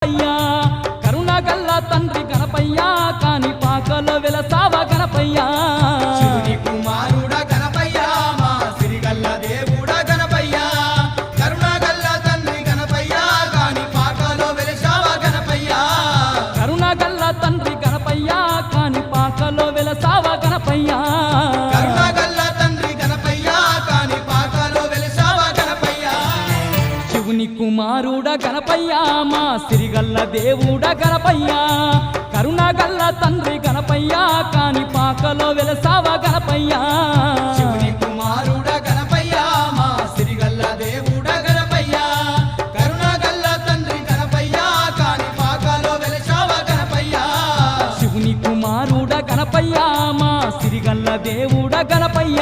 గణపయ్య కరుణగల్ల తండ్రి గణపయ్య కాని పాకలో వెలసావ గణపయ్య శివుని కుమారుడ గణపయ్య మా సిరిగల్ల దేవుడ గణపయ్య కరుణగల్ల తండ్రి గణపయ్య కాని పాకలో వెలసావ గణపయ్య కరుణగల్ల తండ్రి గణపయ్య కాని పాకలో వెలసావ గణపయ్య కరుణగల్ల తండ్రి గణపయ్య కాని పాకలో వెలసావ గణపయ్య శివుని కుమారుడ గణపయ్య మా సిరిగల్ల దేవుడ గణపయ్య కరుణగల్ల తండ్రి గణపయ్య కాని పాకలో వెలసావ గణపయ్య శివుని కుమారుడ గణపయ్య మా సిరిగల్ల దేవుడ గణపయ్య కరుణగల్ల తండ్రి గణపయ్య కాని పాకలో వెలసావ గణపయ్య శివుని కుమారుడ గణపయ్య మా సిరిగల్ల దేవుడ గణపయ్య